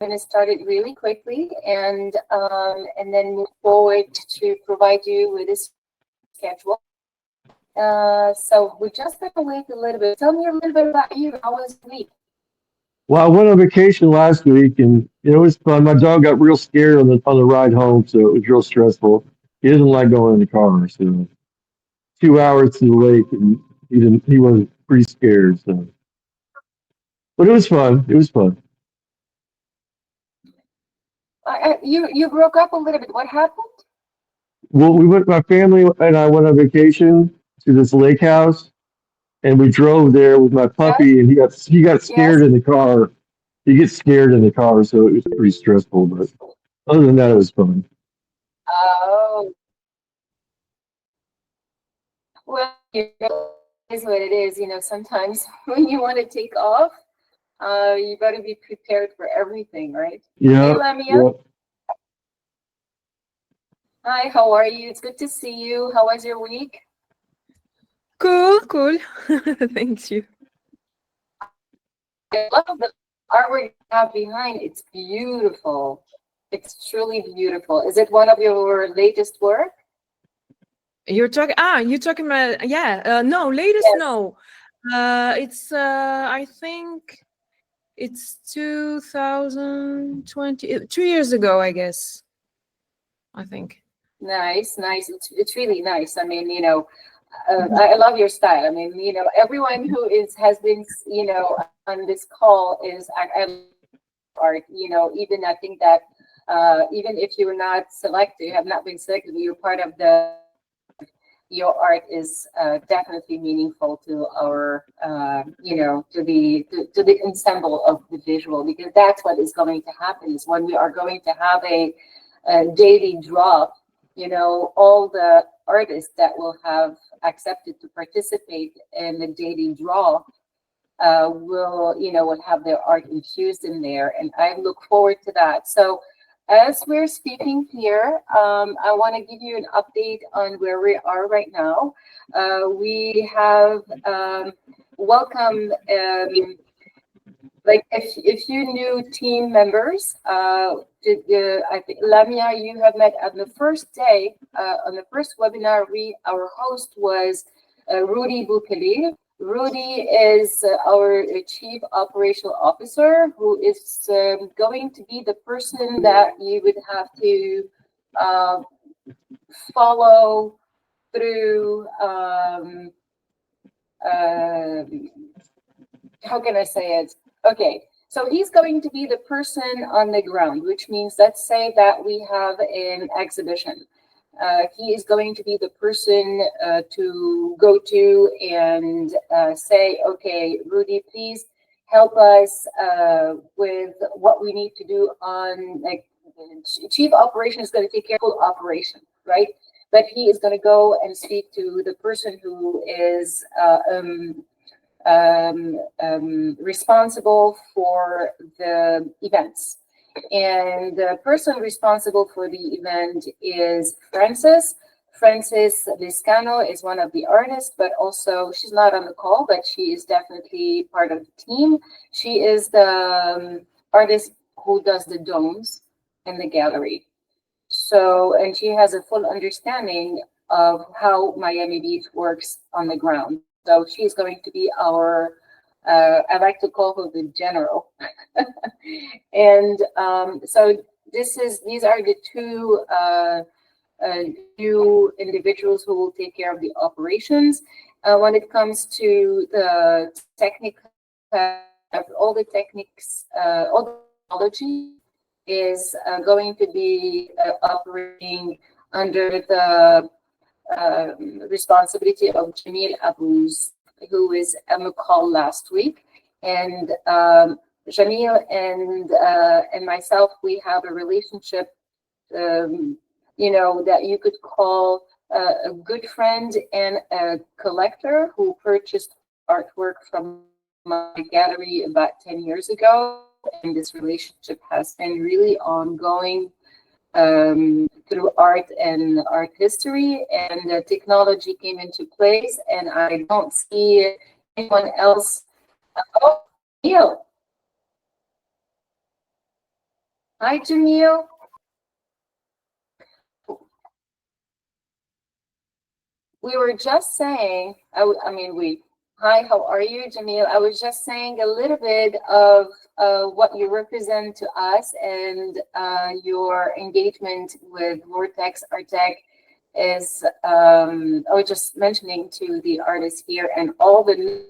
going to start it really quickly and then move forward to provide you with this schedule. So we're just going to wait a little bit. Tell me a little bit about you. How was the week? Well, I went on vacation last week, and it was fun. My dog got real scared on the ride home, so it was real stressful. He doesn't like going in the car, so 2 hours to the lake, and he was pretty scared. So, but it was fun. It was fun. You broke up a little bit. What happened? Well, my family and I went on vacation to this lake house, and we drove there with my Yes, puppy, and he got scared yes. in the car. He gets scared in the car, so it was pretty stressful. But other than that, it was fun. Oh, well, it is what it is. Sometimes when you want to take off, you got to be prepared for everything, right? Hey, Yeah, Lamia. yeah. Hi, how are you? It's good to see you. How was your week? Cool, cool. Thank you. I love the artwork you have behind. It's beautiful. It's truly beautiful. Is it one of your latest work? You're talking about, yeah, no, latest, Yes. no. It's I think it's 2020, 2 years ago, I guess. I think. Nice, nice. It's really nice. I mean, I love your style. I mean, everyone who is has been, on this call is I love art. Even I think that even if you're not selected, you have not been selected, you're part of the. Your art is definitely meaningful to our, to the ensemble of the visual, because that's what is going to happen is when we are going to have a daily draw, all the artists that will have accepted to participate in the daily draw will have their art infused in there, and I look forward to that. So as we're speaking here, I want to give you an update on where we are right now. We have welcomed like if you new team members. I think Lamia, you have met on the first day on the first webinar. Our host was Rudy Bukele. Rudy is our Chief Operational Officer, who is going to be the person that you would have to uh, follow through. Uh, how can I say it? Okay, so he's going to be the person on the ground, which means let's say that we have an exhibition. He is going to be the person to go to and say, okay, Rudy, please help us with what we need to do on, like, chief operation is going to take care of full operation, right? But he is going to go and speak to the person who is responsible for the events. And the person responsible for the event is Frances. Frances Liscano is one of the artists, but also she's not on the call, but she is definitely part of the team. She is the artist who does the domes in the gallery. So, and she has a full understanding of how Miami Beach works on the ground. So she's going to be our, I like to call her the general. And so these are the two new individuals who will take care of the operations. When it comes to the technical, all the techniques, all the technology is going to be operating under the responsibility of Jamil Abuz, who is on the call last week. And Jamil and myself, we have a relationship, that you could call a good friend and a collector who purchased artwork from my gallery about 10 years ago. And this relationship has been really ongoing through art and art history, and technology came into place, and I don't see anyone else. Oh, Neil, Hi, Jamil. We were just saying, hi, how are you, Jamil? I was just saying a little bit of what you represent to us and your engagement with Vortex Artec is, I was just mentioning to the artists here and all the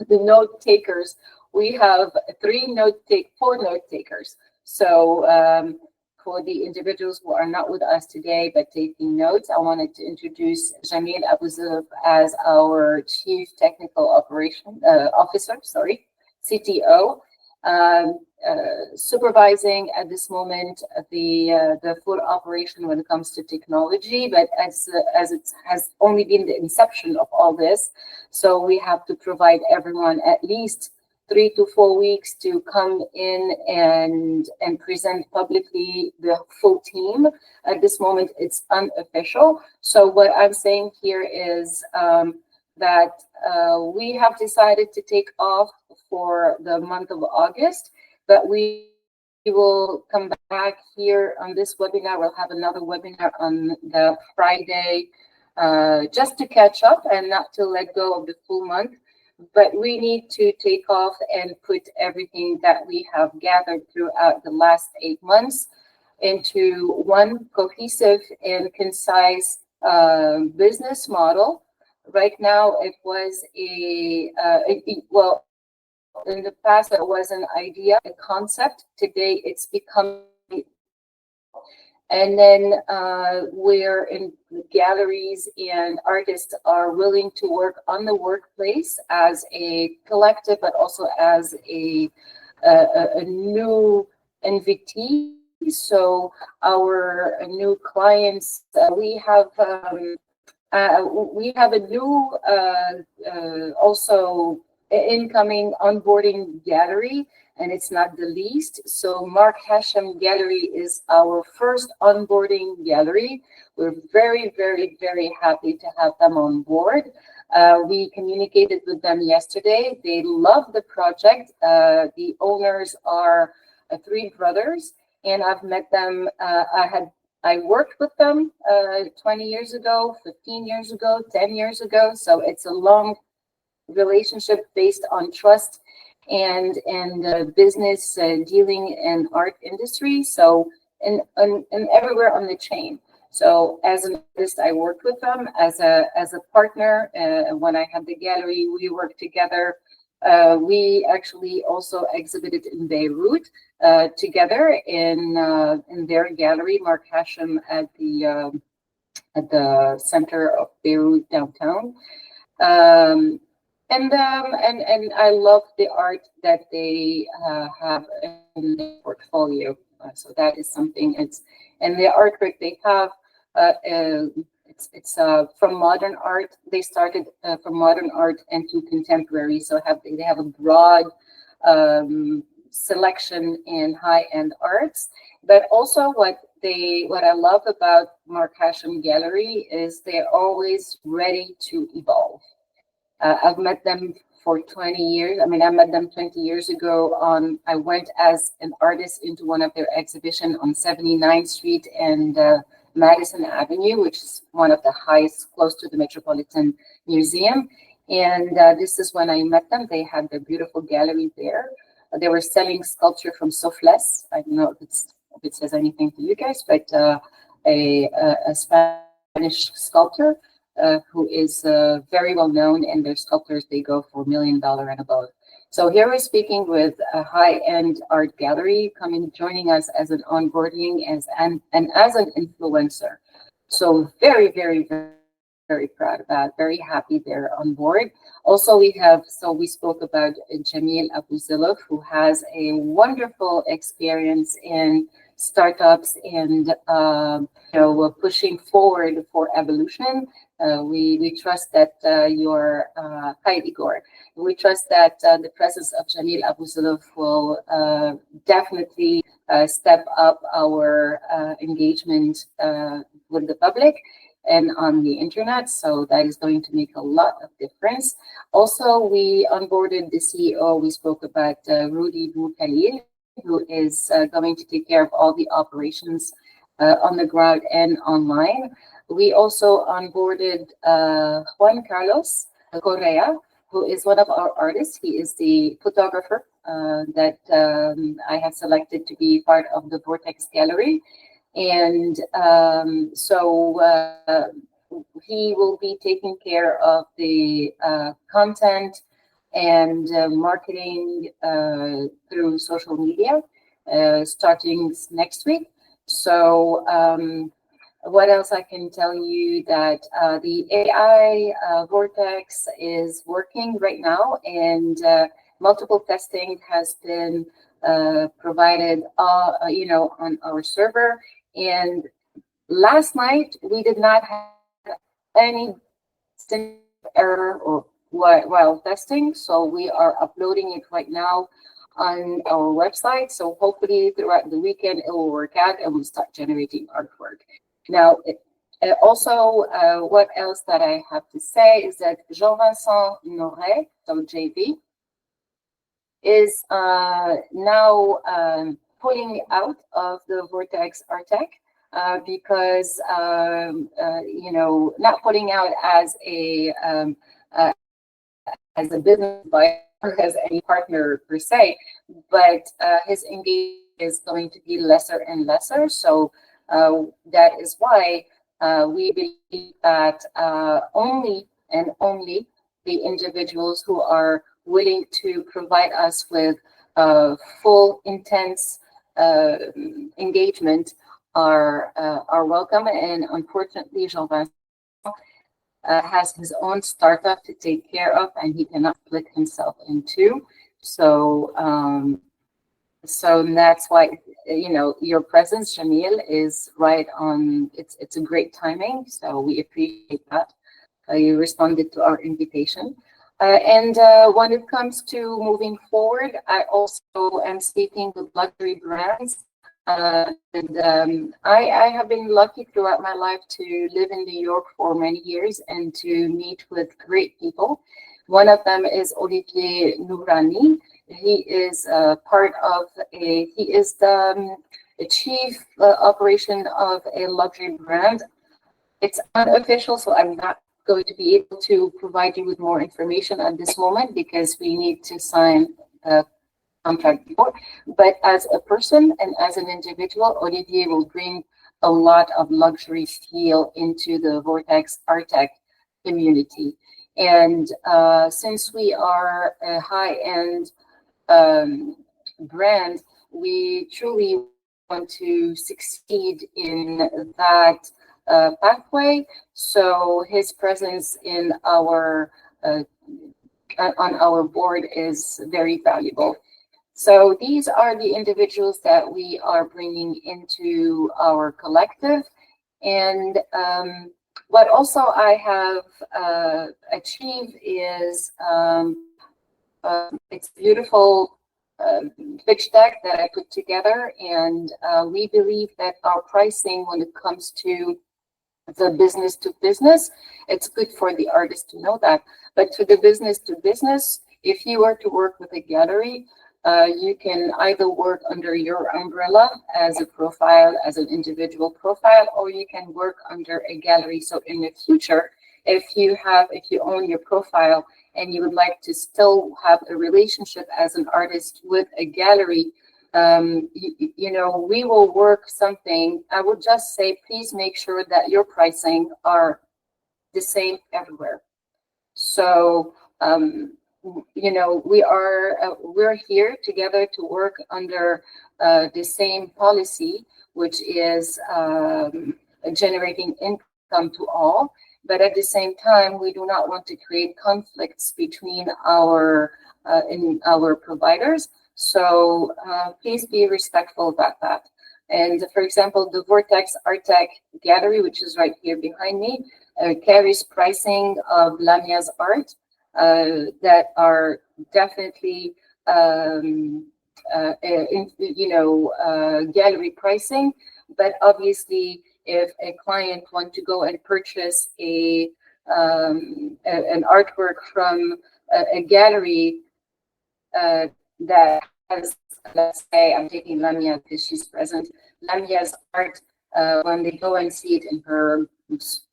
note takers. We have four note takers. So for the individuals who are not with us today but taking notes, I wanted to introduce Jamil Abuzilov as our Chief Technical Officer, CTO, supervising at this moment the full operation when it comes to technology. But as it has only been the inception of all this, so we have to provide everyone at least 3 to 4 weeks to come in and present publicly the full team. At this moment, it's unofficial. So what I'm saying here is that we have decided to take off for the month of August, but we will come back here on this webinar. We'll have another webinar on the Friday just to catch up and not to let go of the full month. But we need to take off and put everything that we have gathered throughout the last 8 months into one cohesive and concise business model. Right now, it was well, in the past, it was an idea, a concept. Today, it's become, and then where in galleries and artists are willing to work on the workplace as a collective, but also as a new invitee. So our new clients, we have a new also incoming onboarding gallery, and it's not the least. So Mark Hashem Gallery is our first onboarding gallery. We're very, very, very happy to have them on board. We communicated with them yesterday. They love the project. The owners are 3 brothers, and I've met them. I worked with them 20 years ago, 15 years ago, 10 years ago. So it's a long relationship based on trust and business dealing in art industry. So and everywhere on the chain. So as an artist, I worked with them as a partner. When I had the gallery, we worked together. We actually also exhibited in Beirut together in their gallery, Mark Hashem, at the center of Beirut downtown. And I love the art that they have in their portfolio. So that is something. And the artwork they have. It's from modern art. They started from modern art into contemporary. So they have a broad selection in high-end arts. But also what I love about Mark Hashem Gallery is they're always ready to evolve. I've met them for 20 years. I met them 20 years ago. I went as an artist into one of their exhibitions on 79th Street and Madison Avenue, which is one of the highest close to the Metropolitan Museum. And this is when I met them. They had their beautiful gallery there. They were selling sculpture from Sofles. I don't know if it says anything to you guys, but a Spanish sculptor who is very well known, and their sculptures, they go for $1 million and above. So here we're speaking with a high-end art gallery joining us as an onboarding and as an influencer. So very, very, very, very proud of that. Very happy they're on board. Also, we spoke about Jamil Abuzilov, who has a wonderful experience in startups and pushing forward for evolution. We trust that hi Igor. We trust that the presence of Jamil Abuzilov will definitely step up our engagement with the public and on the internet. So that is going to make a lot of difference. Also, we onboarded the CEO. We spoke about Rudy Boukhalil. who is going to take care of all the operations on the ground and online. We also onboarded Juan Carlos Correa, who is one of our artists. He is the photographer that I have selected to be part of the Vortex Gallery. And he will be taking care of the content and marketing through social media starting next week. So what else I can tell you that the AI Vortex is working right now, and multiple testing has been provided, on our server. And last night we did not have any error or while testing, so we are uploading it right now on our website. So hopefully throughout the weekend it will work out and we'll start generating artwork. Now, also, what else that I have to say is that Jean-Vincent Noret, so JV, is now pulling out of the Vortex Artec because, not pulling out as a business buyer or as any partner per se, but his engagement is going to be lesser and lesser. So that is why we believe that only and only the individuals who are willing to provide us with full, intense engagement are welcome. And unfortunately, Jean-Vincent has his own startup to take care of, and he cannot split himself in two. So, so that's why, your presence, Jamil, is right on. It's a great timing. So we appreciate that. You responded to our invitation. And when it comes to moving forward, I also am speaking with luxury brands. I have been lucky throughout my life to live in New York for many years and to meet with great people. One of them is Olivier Nourani. He is he is the chief operation of a luxury brand. It's unofficial, so I'm not going to be able to provide you with more information at this moment because we need to sign a contract before. But as a person and as an individual, Olivier will bring a lot of luxury feel into the Vortex Artec community. And since we are a high-end brand, we truly want to succeed in that pathway. So his presence in our on our board is very valuable. So these are the individuals that we are bringing into our collective. And what also I have achieved is it's beautiful pitch deck that I put together. And we believe that our pricing when it comes to the business to business, it's good for the artist to know that. But to the business to business, if you were to work with a gallery, you can either work under your umbrella as a profile, as an individual profile, or you can work under a gallery. So in the future, if you own your profile and you would like to still have a relationship as an artist with a gallery, we will work something. I would just say, please make sure that your pricing are the same everywhere. So, we're here together to work under the same policy, which is generating income to all. But at the same time, we do not want to create conflicts between our providers. So please be respectful about that. And for example, the Vortex Artec Gallery, which is right here behind me, carries pricing of Lamia's art that are definitely gallery pricing. But obviously, if a client wants to go and purchase an artwork from a gallery that has let's say I'm taking Lamia because she's present. Lamia's art, when they go and see it in her,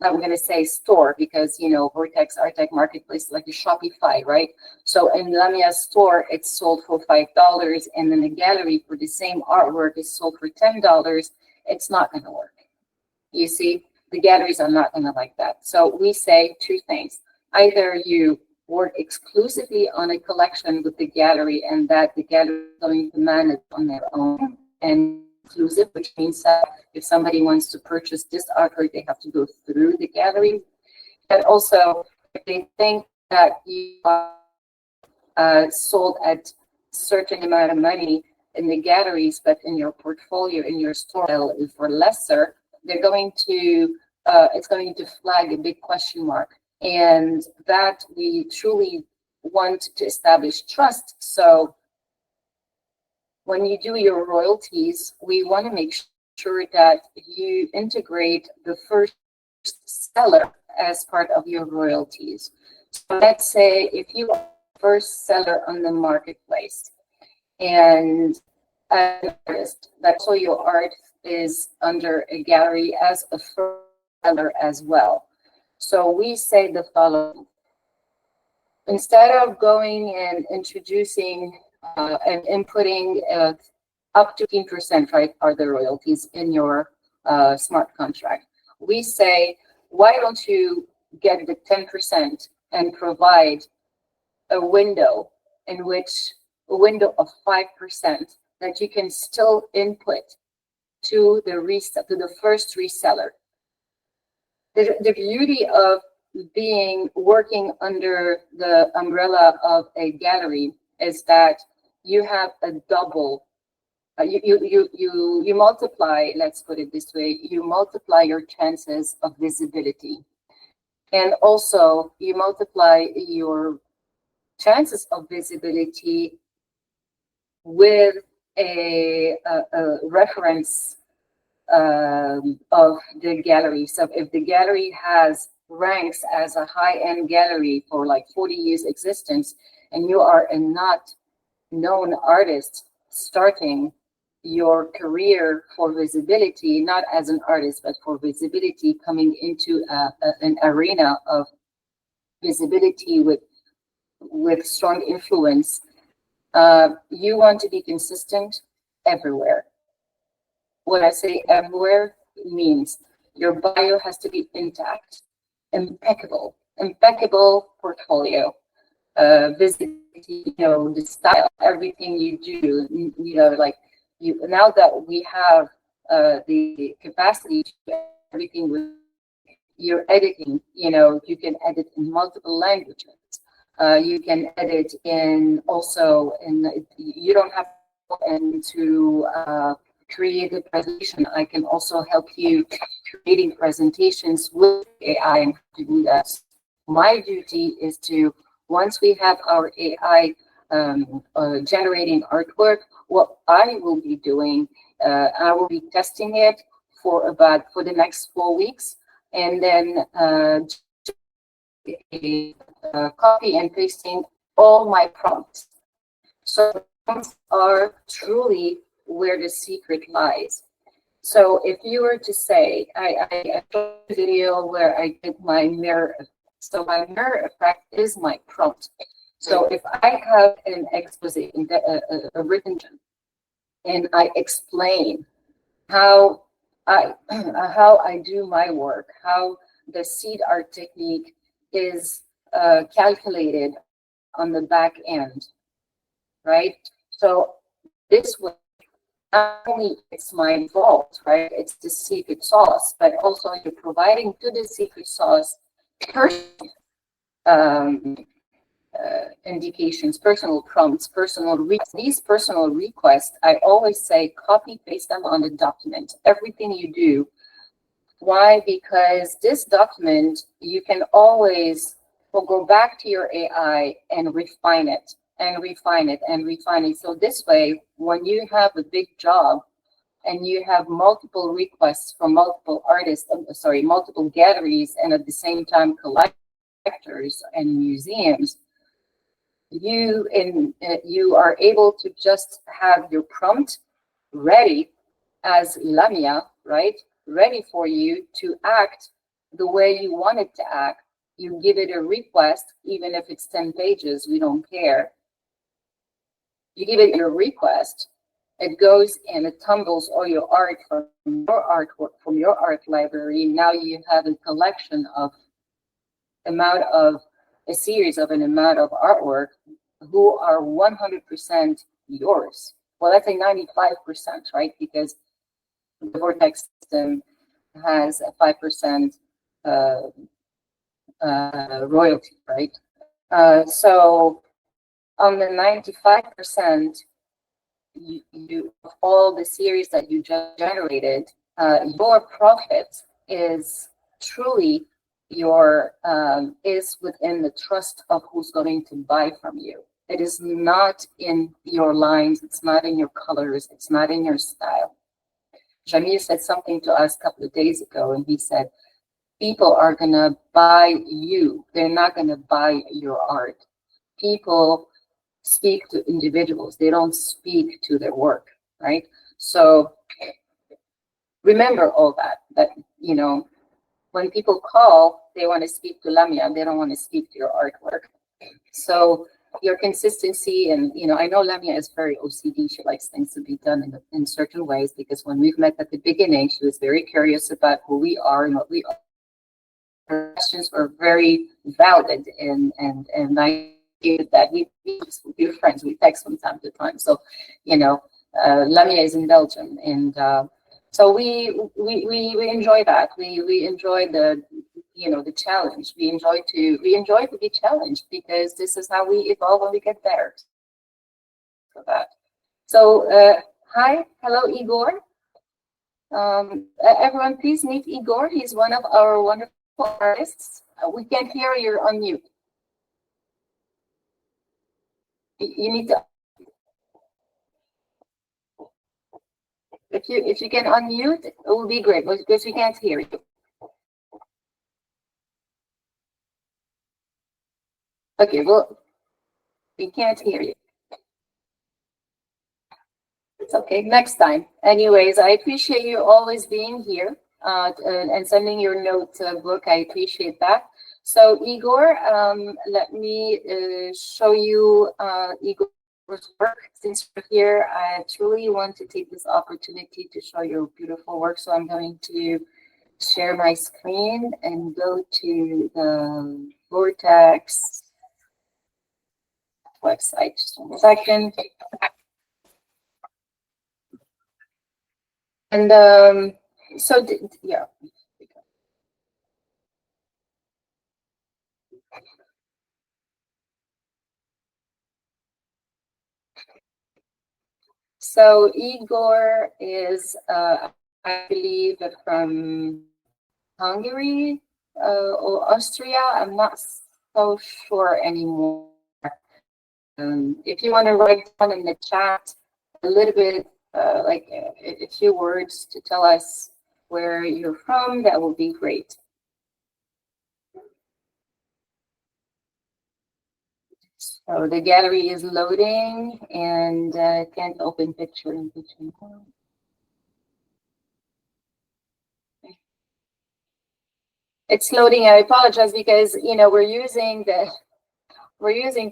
I'm going to say store, because, you know, Vortex Artec Marketplace, like a Shopify, right? So in Lamia's store, it's sold for $5, and in the gallery for the same artwork is sold for $10. It's not going to work. You see, the galleries are not going to like that. So we say two things. Either you work exclusively on a collection with the gallery, and that the gallery is going to manage on their own, and inclusive, which means that if somebody wants to purchase this artwork, they have to go through the gallery. And also, if they think that you are sold at certain amount of money in the galleries, but in your portfolio, in your store for lesser, they're going to, it's going to flag a big question mark. And that we truly want to establish trust. So when you do your royalties, we want to make sure that you integrate the first seller as part of your royalties. So let's say if you are the first seller on the marketplace, and an artist, that's so your art is under a gallery as a first seller as well. So we say the following: instead of going and introducing and inputting up to 15%, right, are the royalties in your smart contract, we say, why don't you get the 10% and provide a window in which a window of 5% that you can still input to the first reseller. The beauty of working under the umbrella of a gallery is that you have a double, you multiply, let's put it this way, you multiply your chances of visibility. And also you multiply your chances of visibility with a reference of the gallery. So if the gallery ranks as a high-end gallery for like 40 years existence, and you are a not known artist starting your career for visibility, not as an artist, but for visibility, coming into an arena of visibility with strong influence, you want to be consistent everywhere. When I say everywhere, it means your bio has to be intact, impeccable portfolio, visibility, you know, the style, everything you do, you know, like now that we have the capacity to do everything with your editing, you know, you can edit in multiple languages. You can edit in also, you don't have to go into create a presentation. I can also help you creating presentations with AI and to do that. My duty is to, once we have our AI generating artwork, what I will be doing, I will be testing it for the next 4 weeks, and then copy and pasting all my prompts. So prompts are truly where the secret lies. So if you were to say, I showed a video where I did my mirror effect. So my mirror effect is my prompt. So if I have an expose, a written, and I explain how I do my work, how the seed art technique is calculated on the back end, right? So this way, not only it's my vault, right? It's the secret sauce, but also you're providing to the secret sauce personal indications, personal prompts, these personal requests. I always say copy paste them on the document. Everything you do. Why? Because this document you can always go back to your AI and refine it. And refine it and refine it. So this way, when you have a big job and you have multiple requests from multiple artists, multiple galleries, and at the same time collectors and museums, you are able to just have your prompt ready as Lamia, right? Ready for you to act the way you want it to act. You give it a request, even if it's 10 pages, we don't care. You give it your request, it goes and it tumbles all your art from your artwork, from your art library. Now you have a collection of a series of an amount of artwork who are 100% yours. Well, let's say 95%, right? Because the Vortex system has a 5% royalty, right? So on the 95%, you all the series that you just generated, your profit is truly your is within the trust of who's going to buy from you. It is not in your lines, it's not in your colors, it's not in your style. Jamil said something to us a couple of days ago, and he said, people are gonna buy you, they're not gonna buy your art. People speak to individuals, they don't speak to their work, right? So remember all that, you know, when people call, they want to speak to Lamia, they don't want to speak to your artwork. So your consistency, and you know, I know Lamia is very OCD. She likes things to be done in certain ways, because when we've met at the beginning, she was very curious about who we are and what we are. Her questions were very valid, and I feel that we're friends. We text from time to time. So, you know, Lamia is in Belgium, and so we enjoy that. We enjoy the, you know, the challenge. We enjoy to be challenged, because this is how we evolve and we get better. For that. So hi, hello Igor. Everyone, please meet Igor. He's one of our wonderful artists. We can't hear you. You're on mute. You need to. If you can unmute, it will be great, because we can't hear you. Okay, well, we can't hear you. It's okay, next time. Anyways, I appreciate you always being here and sending your notebook. I appreciate that. So Igor, let me show you Igor's work. Since you're here, I truly want to take this opportunity to show your beautiful work. So I'm going to share my screen and go to the Vortex website. Just 1 second. And so, yeah. So Igor is, I believe, from Hungary or Austria. I'm not so sure anymore. If you want to write down in the chat a little bit, like a few words to tell us where you're from, that would be great. So the gallery is loading, and can't open picture in between. It's loading. I apologize, because you know we're using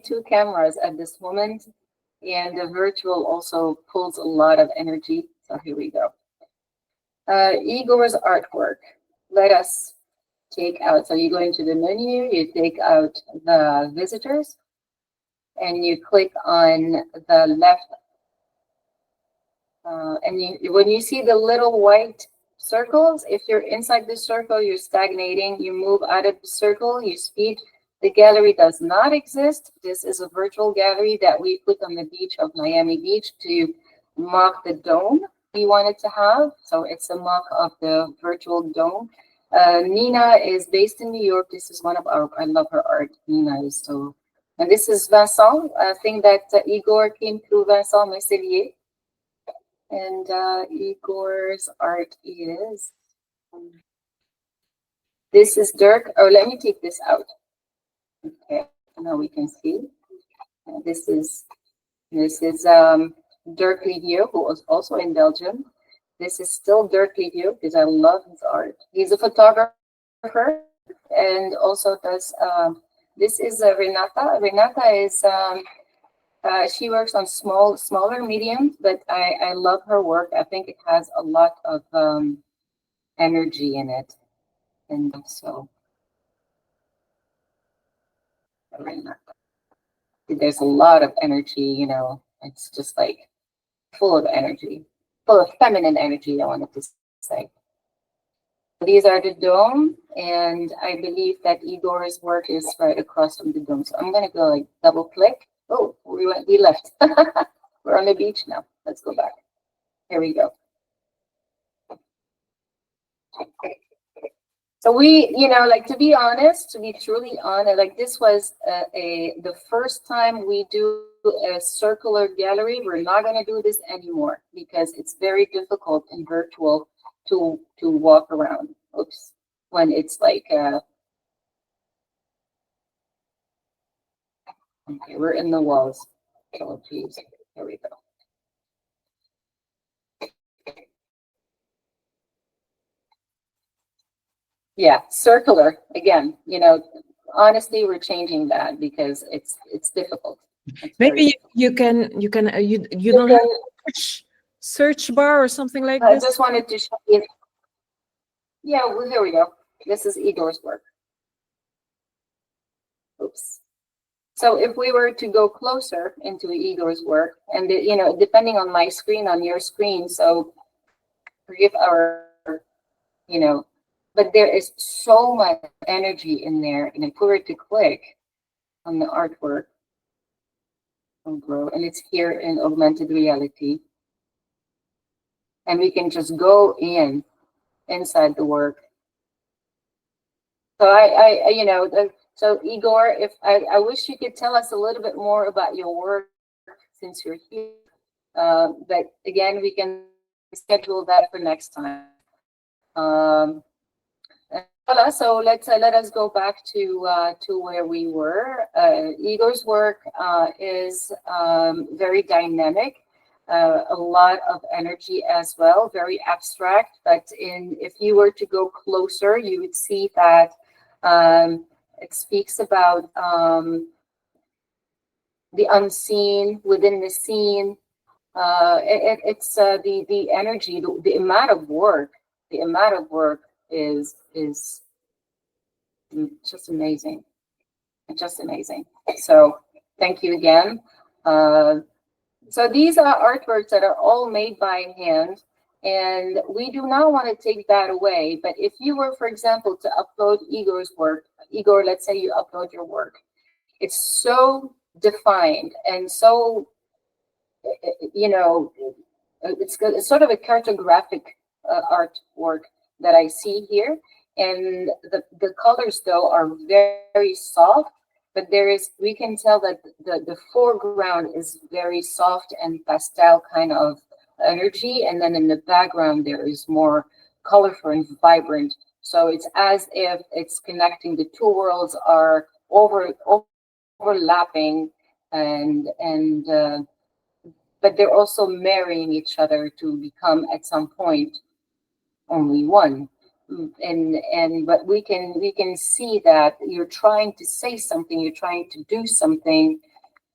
2 cameras at this moment, and the virtual also pulls a lot of energy. So here we go. Igor's artwork. Let us take out. So you go into the menu, you take out the visitors, and you click on the left. And when you see the little white circles, if you're inside the circle, you're stagnating. You move out of the circle, you speed. The gallery does not exist. This is a virtual gallery that we put on the beach of Miami Beach to mock the dome we wanted to have. So it's a mock of the virtual dome. Nina is based in New York. This is one of our, I love her art. Nina is so, and this is Vincent. I think that Igor came through Vincent Meselier. And Igor's art is, this is Dirk. Oh, let me take this out. Okay, now we can see. This is Dirk Livio, who was also in Belgium. This is still Dirk Livio because I love his art. He's a photographer and also does. This is Renata. Renata is she works on smaller mediums, but I love her work. I think it has a lot of energy in it, and so Renata. There's a lot of energy. You know, it's just like full of energy, full of feminine energy. I wanted to say. These are the dome, and I believe that Igor's work is right across from the dome. So I'm gonna go like double click. Oh, we left. We're on the beach now. Let's go back. Here we go. So we, you know, like to be honest, to be truly honest, like this was the first time we do a circular gallery. We're not gonna do this anymore because it's very difficult in virtual to walk around. Oops, when it's like okay, we're in the walls. Oh geez, here we go. Yeah, circular again. You know, honestly, we're changing that because it's difficult. It's Maybe you don't have search bar or something like I this. just wanted to show you. Yeah, well, here we go. This is Igor's work. Oops. So if we were to go closer into Igor's work, and you know, depending on my screen, on your screen, so forgive our, you know, but there is so much energy in there, and if we were to click on the artwork, it'll grow, and it's here in augmented reality, and we can just go inside the work. So I you know, so Igor, if I wish you could tell us a little bit more about your work since you're here. But again, we can schedule that for next time. So let us go back to where we were. Igor's work is very dynamic. A lot of energy as well, very abstract. But if you were to go closer, you would see that it speaks about the unseen within the scene. It's the energy, the amount of work. The amount of work is just amazing. Just amazing. So thank you again. So these are artworks that are all made by hand, and we do not want to take that away. But if you were, for example, to upload Igor's work, Igor, let's say you upload your work, it's so defined and so, you know, it's sort of a cartographic artwork that I see here. And the colors, though, are very soft, but we can tell that the foreground is very soft and pastel kind of energy. And then in the background, there is more colorful and vibrant. So it's as if it's connecting, the two worlds are overlapping but they're also marrying each other to become at some point only one. But we can see that you're trying to say something, you're trying to do something,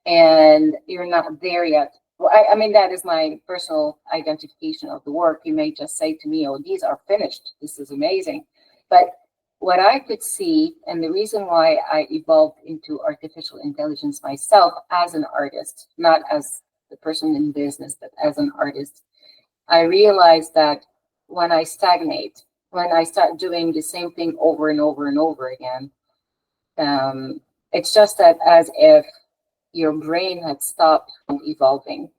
and you're not there yet. Well, I mean, that is my personal identification of the work. You may just say to me, oh, these are finished, this is amazing. But what I could see, and the reason why I evolved into artificial intelligence myself as an artist, not as the person in business, but as an artist, I realized that when I stagnate, when I start doing the same thing over and over and over again, it's just that as if your brain had stopped from evolving.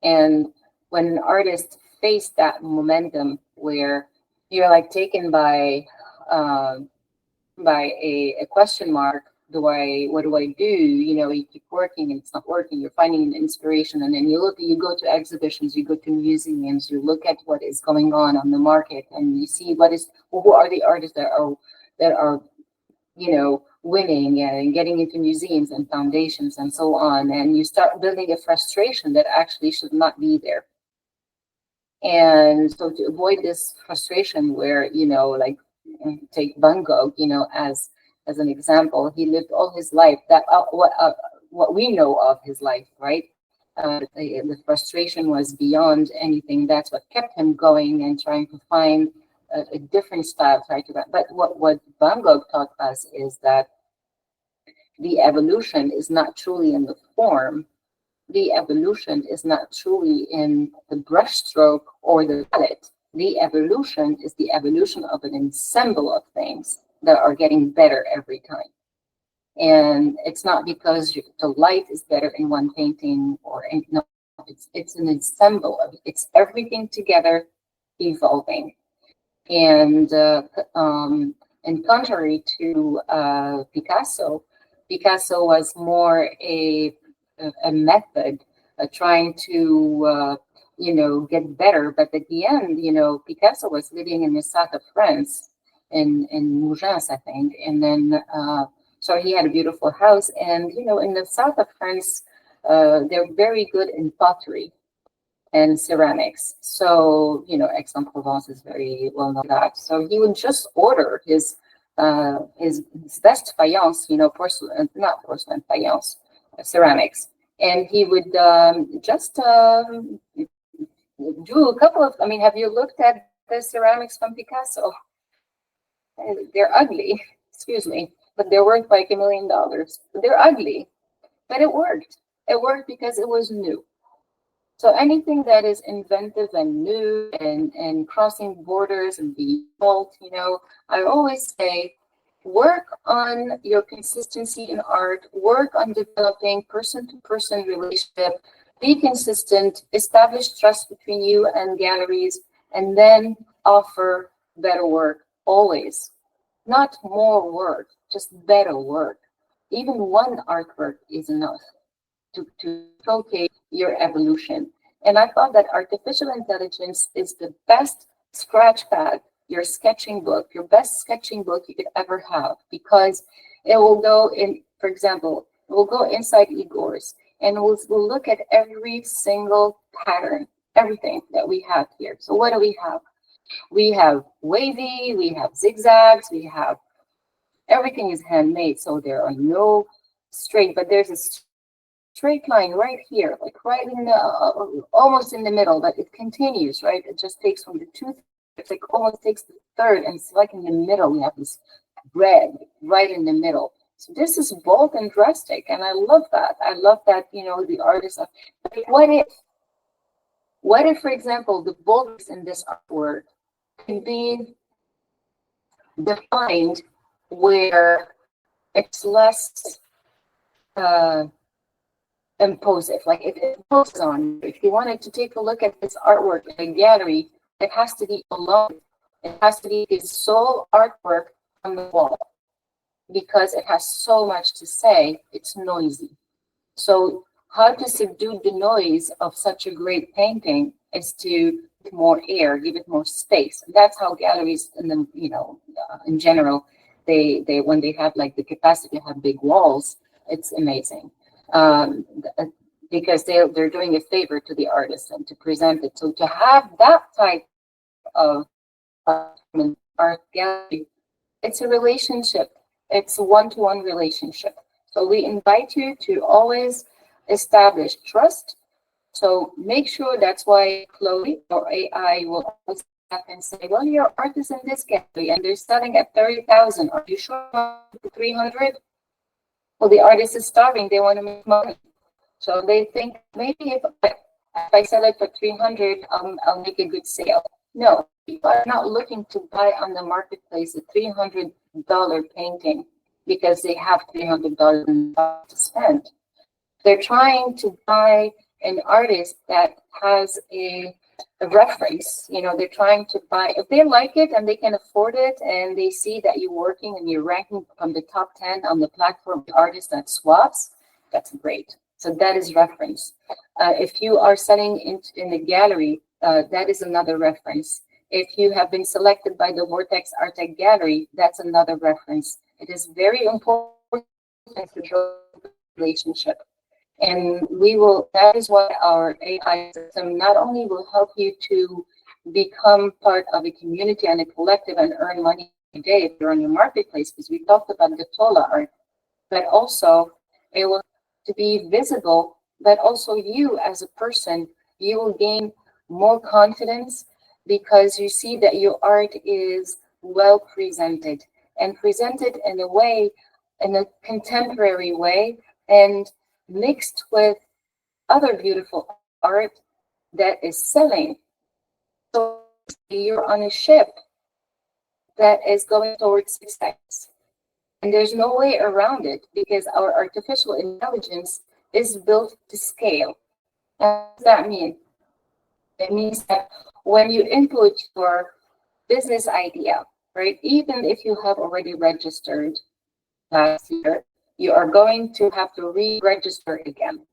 And when an artist faced that momentum where you're like taken by a question mark, what do I do? You know, you keep working and it's not working. You're finding an inspiration, and then you go to exhibitions, you go to museums, you look at what is going on the market, and you see who are the artists that are winning and getting into museums and foundations and so on. And you start building a frustration that actually should not be there. And so to avoid this frustration where, like take Van Gogh, as an example, he lived all his life that what we know of his life, right? The frustration was beyond anything. That's what kept him going and trying to find a different style. But what Van Gogh taught us is that the evolution is not truly in the form. The evolution is not truly in the brushstroke or the palette. The evolution is the evolution of an ensemble of things that are getting better every time. And it's not because the light is better in one painting no, it's an ensemble of it's everything together evolving. And contrary to Picasso was more a method trying to get better. But at the end, Picasso was living in the south of France in Mougins, I think, and then so he had a beautiful house. And in the south of France, they're very good in pottery and ceramics. So Aix-en-Provence is very well known for that. So he would just order his best faience, porcelain, not porcelain, faience, ceramics, and he would just do a couple of. I mean, have you looked at the ceramics from Picasso? They're ugly, excuse me, but they're worth like $1 million. They're ugly, but it worked. It worked because it was new. So anything that is inventive and new and crossing borders and being bold, I always say, work on your consistency in art, work on developing person-to-person relationship, be consistent, establish trust between you and galleries, and then offer better work always. Not more work, just better work. Even one artwork is enough to showcase your evolution. And I thought that artificial intelligence is the best scratch pad, your sketching book, your best sketching book you could ever have, because it will go in, for example, it will go inside Igor's and we'll look at every single pattern, everything that we have here. So what do we have? We have wavy, we have zigzags, we have, everything is handmade. So there are no straight, but there's a straight line right here, like right in the, almost in the middle, but it continues, right? It just takes from the tooth, it's like almost takes the third, and it's like in the middle, we have this red right in the middle. So this is bold and drastic, and I love that. I love that, the artists are, what if, for example, the boldness in this artwork can be defined where it's less impulsive, like it imposes on you. If you wanted to take a look at this artwork in a gallery, it has to be alone. It has to be his sole artwork on the wall because it has so much to say. It's noisy. So how to subdue the noise of such a great painting is to give more air, give it more space. That's how galleries, in the in general, they when they have like the capacity to have big walls, it's amazing. Because they're doing a favor to the artist and to present it. So to have that type of art gallery, it's a relationship. It's a one-to-one relationship. So we invite you to always establish trust. So make sure, that's why Chloe or AI will always have and say, well, your art is in this gallery and they're selling at 30,000. Are you sure 300? Well, the artist is starving. They want to make money. So they think maybe if I sell it for 300, I'll make a good sale. No, people are not looking to buy on the marketplace a $300 painting because they have $300 to spend. They're trying to buy an artist that has a reference. They're trying to buy, if they like it and they can afford it and they see that you're working and you're ranking from the top 10 on the platform of artists that swaps, that's great. So that is reference. If you are selling in the gallery, that is another reference. If you have been selected by the Vortex Artec Gallery, that's another reference. It is very important to build relationship. And that is why our AI system not only will help you to become part of a community and a collective and earn money today if you're on your marketplace, because we talked about the Tola art, but also it will to be visible, but also you as a person, you will gain more confidence because you see that your art is well presented and presented in a way, in a contemporary way, and mixed with other beautiful art that is selling. So you're on a ship that is going towards success. And there's no way around it because our artificial intelligence is built to scale. And what does that mean? It means that when you input your business idea, right, even if you have already registered last year, you are going to have to re-register again.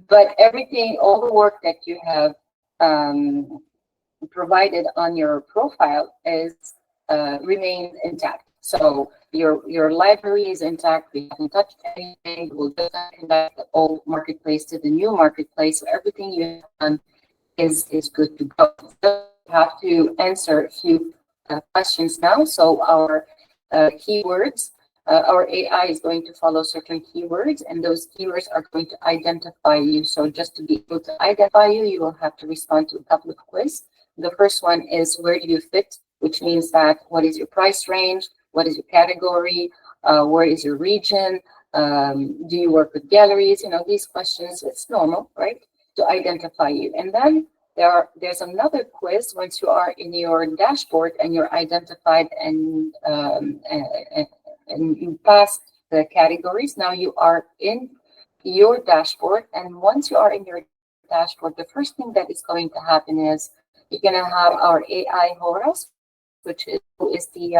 But everything, all the work that you have provided on your profile is remains intact. So your library is intact. We haven't touched anything. We'll just connect the old marketplace to the new marketplace. So everything you have done is good to go. So you have to answer a few questions now. So our keywords. Our AI is going to follow certain keywords, and those keywords are going to identify you. So just to be able to identify you, you will have to respond to a couple of quizzes. The first one is where do you fit, which means that what is your price range, what is your category, where is your region, do you work with galleries? You know, these questions, it's normal, right, to identify you. And then there's another quiz once you are in your dashboard and you're identified and you pass the categories. Now you are in your dashboard, and once you are in your dashboard, the first thing that is going to happen is you're going to have our AI Horace, which is the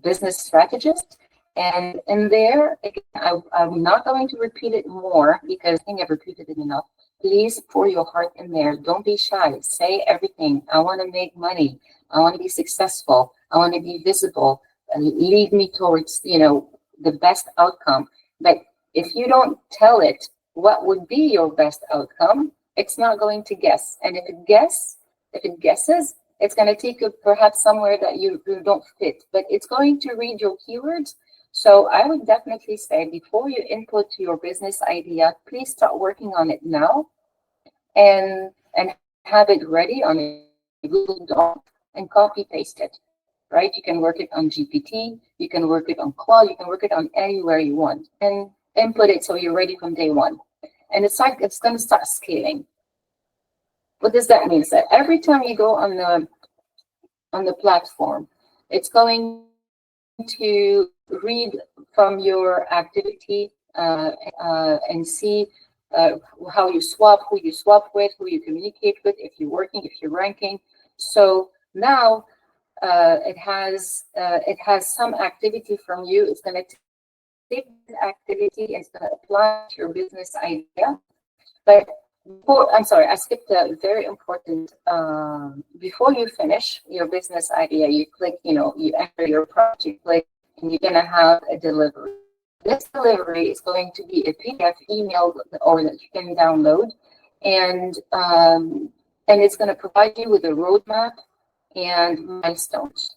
business strategist. And in there, again, I'm not going to repeat it more because I think I've repeated it enough. Please pour your heart in there. Don't be shy. Say everything. I want to make money. I want to be successful. I want to be visible. Lead me towards, the best outcome. But if you don't tell it what would be your best outcome, it's not going to guess. And if it guesses, it's going to take you perhaps somewhere that you don't fit. But it's going to read your keywords. So I would definitely say before you input your business idea, please start working on it now and have it ready on a Google Doc and copy paste it, right? You can work it on GPT, you can work it on Claude, you can work it on anywhere you want and input it so you're ready from day one. And it's going to start scaling. What does that mean? So every time you go on the platform, it's going to read from your activity and see how you swap, who you swap with, who you communicate with, if you're working, if you're ranking. So now it has some activity from you. It's going to take the activity and it's going to apply to your business idea. But I'm sorry, I skipped a very important. Before you finish your business idea, you click, you enter your product, you click, and you're going to have a delivery. This delivery is going to be a PDF email or that you can download, and it's going to provide you with a roadmap and milestones.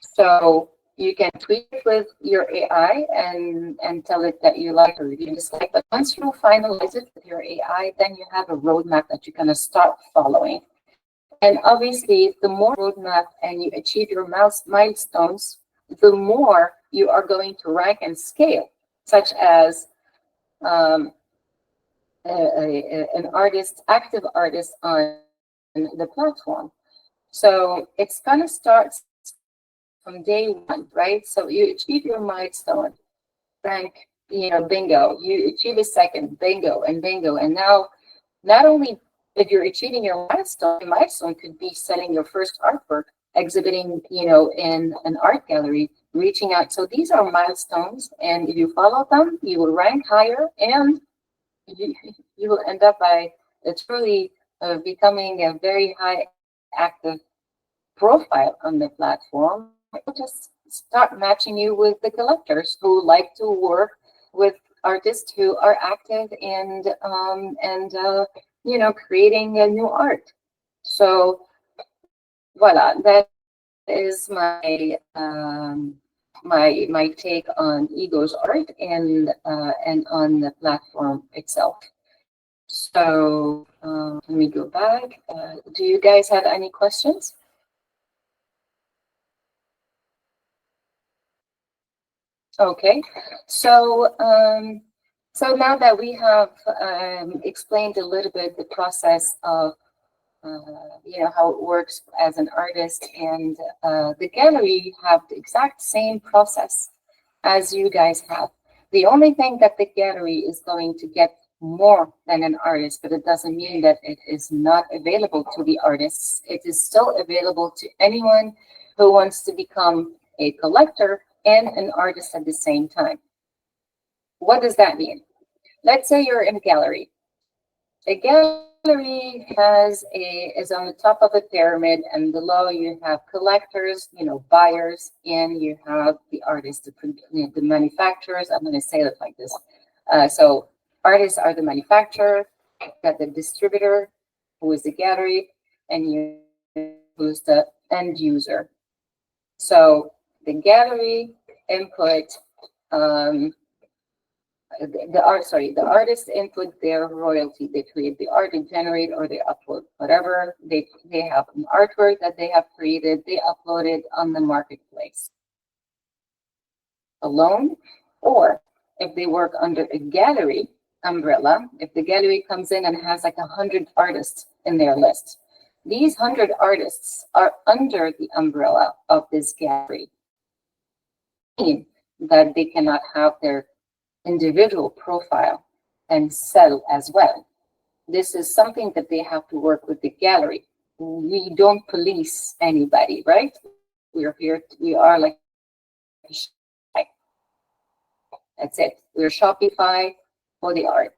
So you can tweak it with your AI and tell it that you like or you dislike. But once you finalize it with your AI, then you have a roadmap that you're going to start following. And obviously, the more roadmap and you achieve your milestones, the more you are going to rank and scale, such as an active artist on the platform. So it's going to start from day one, right? So you achieve your milestone, rank, bingo. You achieve a second, bingo, and bingo. And now, not only if you're achieving your milestone could be selling your first artwork, exhibiting, in an art gallery, reaching out. So these are milestones, and if you follow them, you will rank higher, and you will end up by truly becoming a very high active profile on the platform, it will just start matching you with the collectors who like to work with artists who are active and creating a new art. So voila, that is my take on Ego's art and on the platform itself. So let me go back. Do you guys have any questions? Okay, so now that we have explained a little bit the process of how it works as an artist, and the gallery have the exact same process as you guys have. The only thing that the gallery is going to get more than an artist, but it doesn't mean that it is not available to the artists. It is still available to anyone who wants to become a collector and an artist at the same time. What does that mean? Let's say you're in a gallery. A gallery is on the top of a pyramid, and below you have collectors, buyers, and you have the artists, the manufacturers. I'm going to say it like this. So artists are the manufacturer, got the distributor, who is the gallery, and you who's the end user. So the gallery input the artists input their royalty. They create the art, they generate, or they upload whatever they have an artwork that they have created. They upload it on the marketplace alone, or if they work under a gallery umbrella, if the gallery comes in and has like 100 artists in their list, these 100 artists are under the umbrella of this gallery, meaning that they cannot have their individual profile and sell as well. This is something that they have to work with the gallery. We don't police anybody, right? We're here, we are like Shopify. That's it. We're Shopify for the art.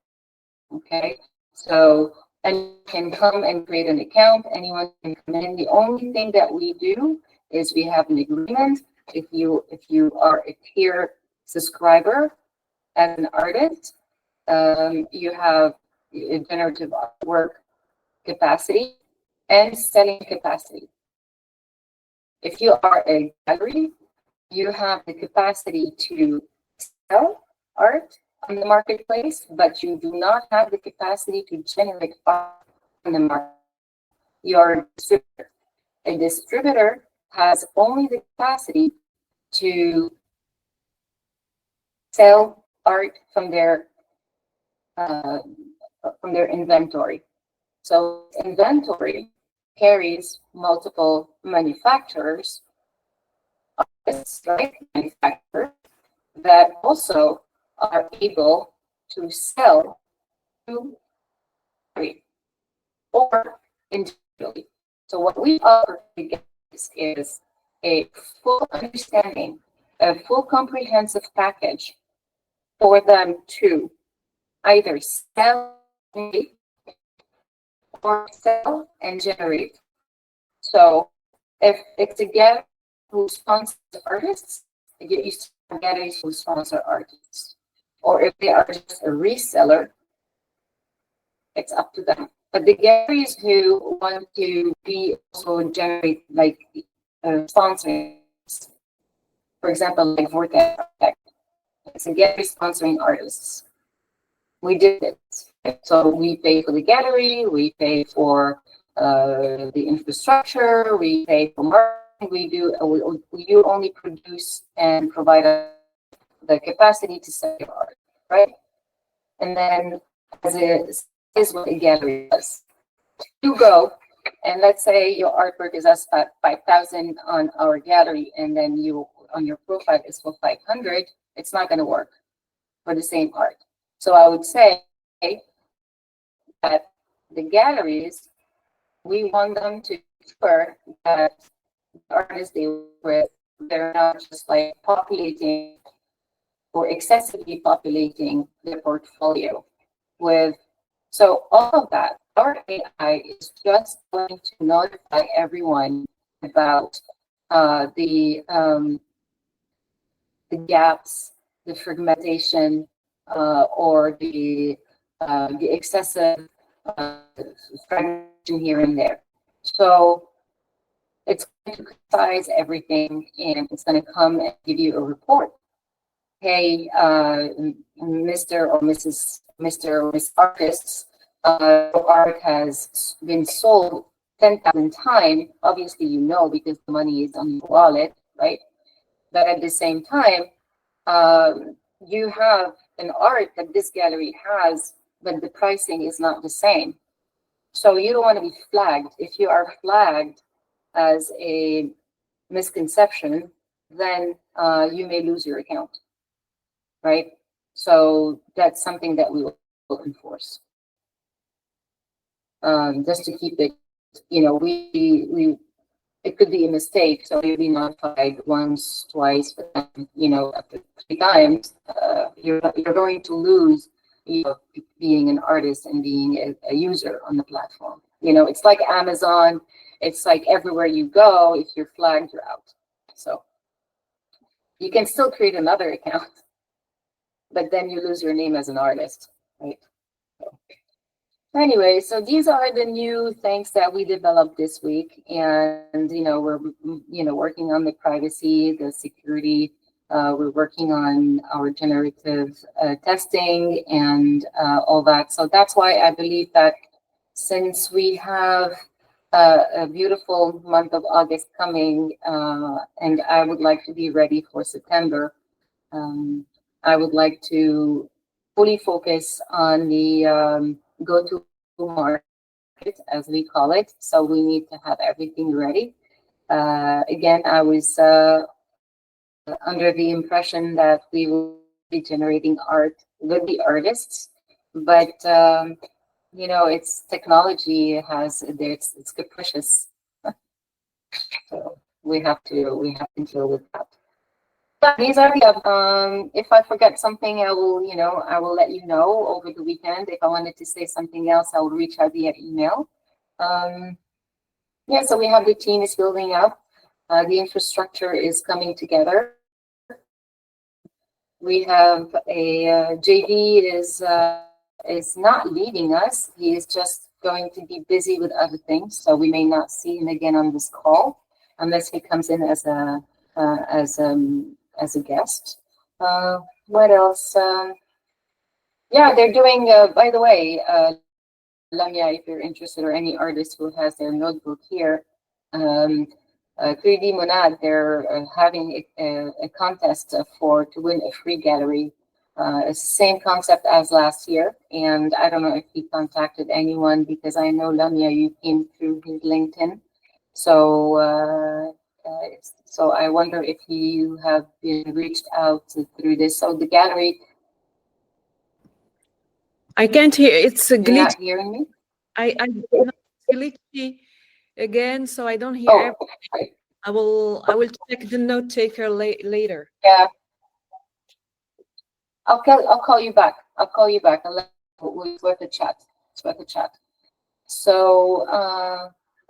Okay. So anyone can come and create an account, anyone can come in. The only thing that we do is we have an agreement. If you are a tier subscriber, as an artist, you have a generative artwork capacity and selling capacity. If you are a gallery, you have the capacity to sell art on the marketplace, but you do not have the capacity to generate art on the market. You're a distributor. A distributor has only the capacity to sell art from their inventory. So inventory carries multiple manufacturers, artists, right? Manufacturers that also are able to sell to or individually. So what we offer to guests is a full understanding, a full comprehensive package for them to either sell or sell and generate. So if it's a gallery who sponsors artists, you have galleries who sponsor artists. Or if they are just a reseller, it's up to them. But the galleries who want to be also generate like sponsoring, for example, like Vortex, it's a gallery sponsoring artists. We did it. So we pay for the gallery, we pay for the infrastructure, we pay for marketing, you only produce and provide the capacity to sell your art, right? And then as is what a gallery does. You go and let's say your artwork is at 5,000 on our gallery, and then you on your profile is for 500. It's not going to work for the same art. So I would say that the galleries, we want them to ensure that the artists they work with, they're not just like populating or excessively populating their portfolio with. So all of that, our AI is just going to notify everyone about the gaps, the fragmentation, or the excessive fragmentation here and there. So it's going to criticize everything, and it's going to come and give you a report. Hey, Mr. or Miss Artists, art has been sold 10,000 times. Obviously, you know, because the money is on your wallet, right? But at the same time, you have an art that this gallery has, but the pricing is not the same. So you don't want to be flagged. If you are flagged as a misconception, then you may lose your account, right? So that's something that we will enforce. Just to keep it, you know, it could be a mistake, so you'll be notified once, twice, but then, you know, after 3 times, you're going to lose, you know, being an artist and being a user on the platform. You know, it's like Amazon. It's like everywhere you go, if you're flagged, you're out. So you can still create another account, but then you lose your name as an artist, right? So, anyway, so these are the new things that we developed this week, and you know, we're working on the privacy, the security. We're working on our generative testing and all that. So that's why I believe that since we have a beautiful month of August coming, and I would like to be ready for September, I would like to fully focus on the go-to market, as we call it. So we need to have everything ready. Again, I was under the impression that we will be generating art with the artists, but you know, it's technology has it's capricious, so we have to deal with that. But these are the if I forget something, I will let you know over the weekend. If I wanted to say something else, I will reach out via email. Yeah, so we have the team is building up. The infrastructure is coming together. We have a JV is not leaving us. He is just going to be busy with other things, so we may not see him again on this call unless he comes in as a guest. What else? Yeah, they're doing. By the way, Lamia, if you're interested, or any artist who has their notebook here, 3D Monad, they're having a contest to win a free gallery. It's the same concept as last year, and I don't know if he contacted anyone, because I know, Lamia, you came through his LinkedIn. So so I wonder if you have been reached out through this. So the gallery. I can't hear. It's a You're glitch. not hearing me? I glitchy again, so I don't hear everything. Right. I will check the note taker later. Yeah. I'll call you back. I'll call you back. It's worth a chat. It's worth a chat. So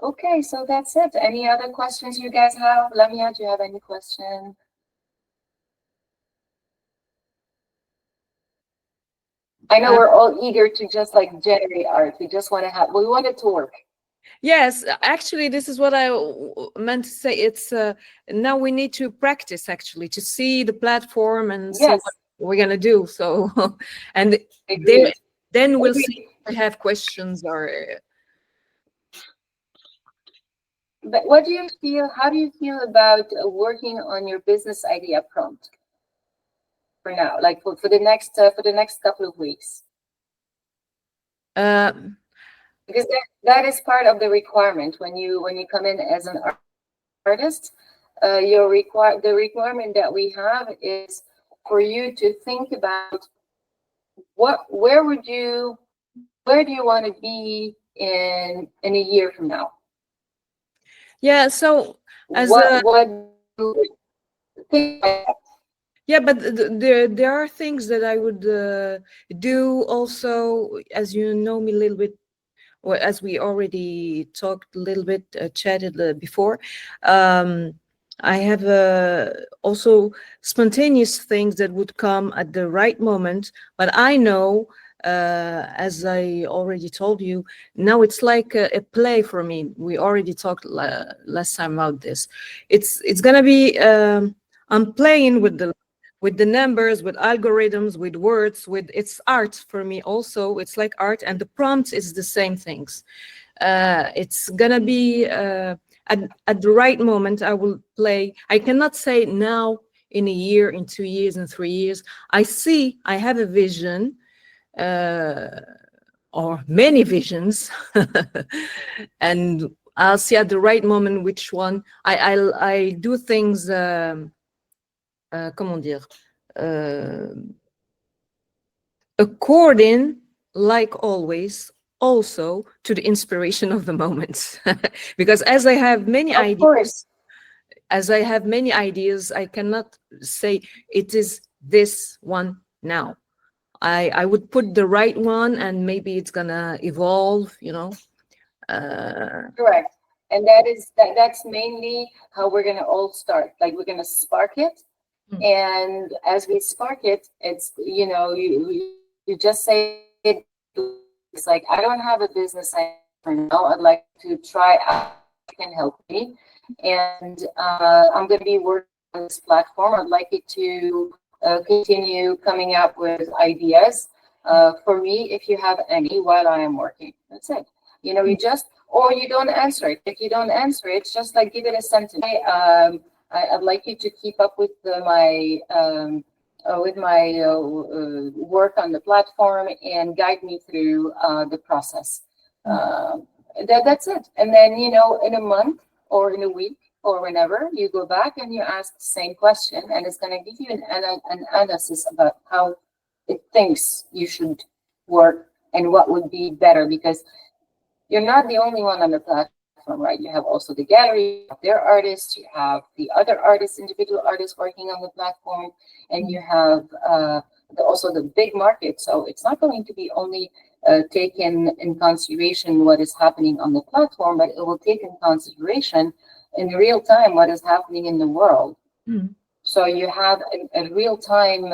okay, so that's it. Any other questions you guys have? Lamia, do you have any question? I know we're all eager to just like generate art. We want it to work. Yes, actually, this is what I meant to say. It's now we need to practice, actually, to see the platform and see what we're gonna do. So, and then we'll see if we have questions or. But what do you feel? How do you feel about working on your business idea prompt for now, like for the next couple of weeks? Because that is part of the requirement when you come in as an artist. The requirement that we have is for you to think about where do you want to be in a year from now? Yeah. So as yeah, but there are things that I would do also, as you know me a little bit well, as we already talked a little bit, chatted before, I have also spontaneous things that would come at the right moment. But I know, as I already told you, now it's like a play for me. We already talked last time about this. It's gonna be I'm playing with the numbers, with algorithms, with words, with it's art for me also. It's like art, and the prompt is the same things. It's gonna be at the right moment. I will play. I cannot say now, in a year, in 2 years, in 3 years. I have a vision, or many visions, and I'll see at the right moment which one. I do things. Comment dire? According, like always, also to the inspiration of the moment. Because as I have many Of ideas, course. I cannot say it is this one now. I would put the right one, and maybe it's gonna evolve, Correct. And that's mainly how we're gonna all start. Like we're gonna spark it. Mm. And as we spark it, it's you just say it, it's like, I don't have a business for now. I'd like to try out, can help me. And I'm gonna be working on this platform. I'd like it to continue coming up with ideas for me, if you have any, while I am working. That's it. You just, or you don't answer it. If you don't answer it, just like give it a sentence. Hey, I'd like you to keep up with my work on the platform and guide me through the process. That's it. And then, in a month or in a week or whenever, you go back and you ask the same question, and it's going to give you an analysis about how it thinks you should work and what would be better, because you're not the only one on the platform, right? You have also the gallery, you have their artists, you have the other artists, individual artists working on the platform, and you have also the big market. So it's not going to be only taken in consideration what is happening on the platform, but it will take in consideration in real time what is happening in the world. Mm. So you have a real time,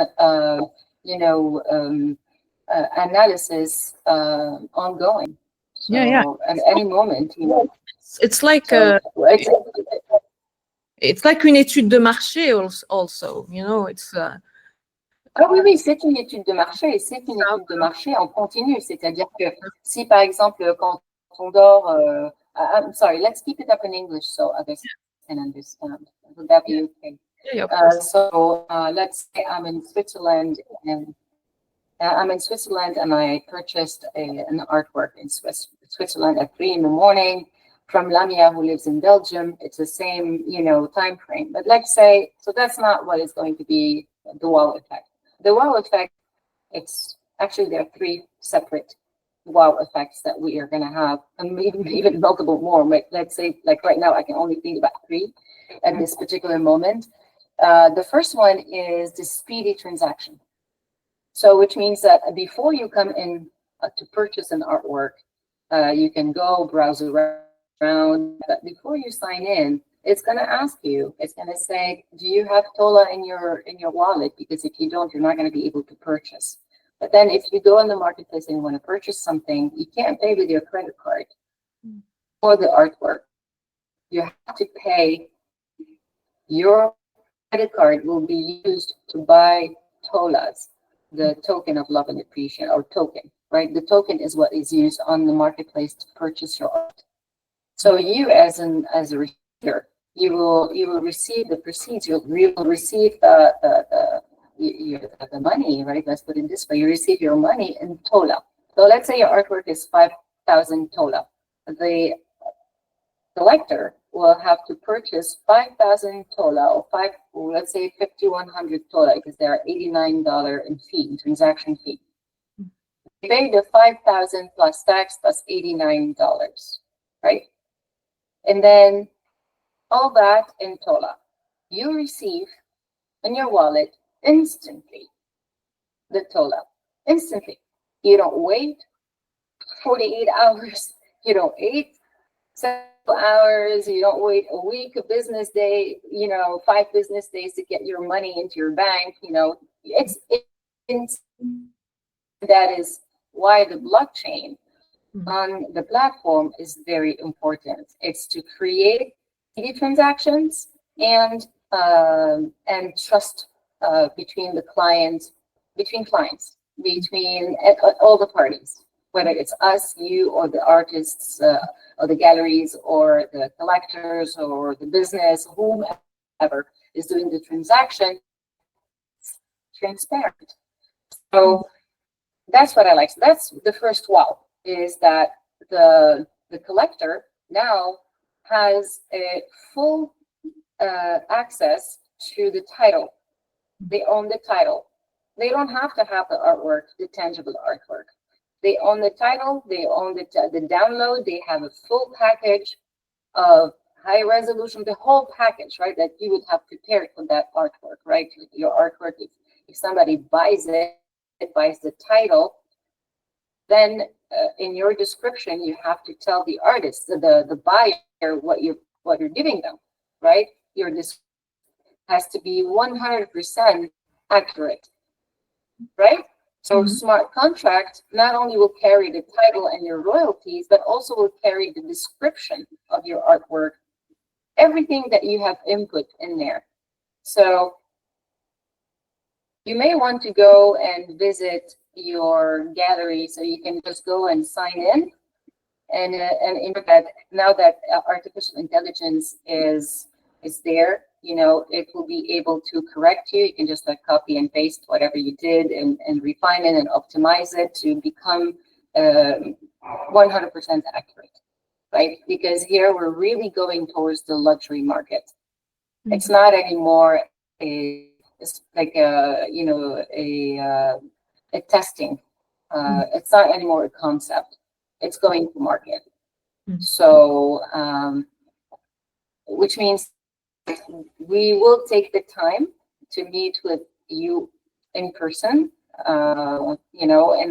analysis ongoing. So Yeah. at any moment, It's like so it's like une étude de marché also. It's ah oui, oui, c'est une étude de marché, c'est une étude de marché en continu. C'est-à-dire que si, par exemple, quand on dort, I'm sorry, let's keep it up in English so others can understand. Would that be okay? yeah, of course. So let's say I'm in Switzerland, and I purchased an artwork in Switzerland at 3 a.m. from Lamia, who lives in Belgium. It's the same, time frame. But let's say, so that's not what is going to be the wow effect. The wow effect, it's actually, there are 3 separate wow effects that we are going to have, and maybe even multiple more. But let's say, like right now, I can only think about 3 at this particular moment. The first one is the speedy transaction. So, which means that before you come in to purchase an artwork, you can go browse around, but before you sign in, it's going to ask you, it's going to say, do you have Tola in your wallet? Because if you don't, you're not going to be able to purchase. But then if you go on the marketplace and you want to purchase something, you can't pay with your credit card for the artwork. You have to pay, your credit card will be used to buy Tolas, the token of love and appreciation, or token, right? The token is what is used on the marketplace to purchase your art. So you, as a receiver, you will receive the proceeds. You will receive the money, right? Let's put it this way: you receive your money in Tola. So let's say your artwork is 5,000 Tola. The collector will have to purchase 5,000 Tola, or let's say 5,100 Tola, because there are $89 in transaction fee. You pay the 5,000 plus tax plus $89, right? And then all that in Tola, you receive in your wallet instantly the Tola. Instantly. You don't wait 48 hours. you don't wait several hours, you don't wait a week, a business day, 5 business days to get your money into your bank. It's that is why the blockchain on the platform is very important. It's to create easy transactions and trust between clients, between all the parties, whether it's us, you, or the artists, or the galleries, or the collectors, or the business, whomever is doing the transaction. Transparent. So that's what I like. So that's the first wow, is that the collector now has a full access to the title. They own the title. They don't have to have the artwork, the tangible artwork. They own the title. They own the download. They have a full package of high resolution, the whole package, right? That you would have prepared for that artwork, right? Your artwork, if somebody buys it, buys the title, then in your description you have to tell the artist, the buyer, what you're giving them, right? Your description has to be 100% accurate, right? So smart contract not only will carry the title and your royalties, but also will carry the description of your artwork, everything that you have input in there. So you may want to go and visit your gallery, so you can just go and sign in, and that now that artificial intelligence is there, it will be able to correct you. You can just copy and paste whatever you did and refine it and optimize it to become 100% accurate, right? Because here we're really going towards the luxury market. It's not anymore it's like a testing. It's not anymore a concept. It's going to market. So, which means we will take the time to meet with you in person, and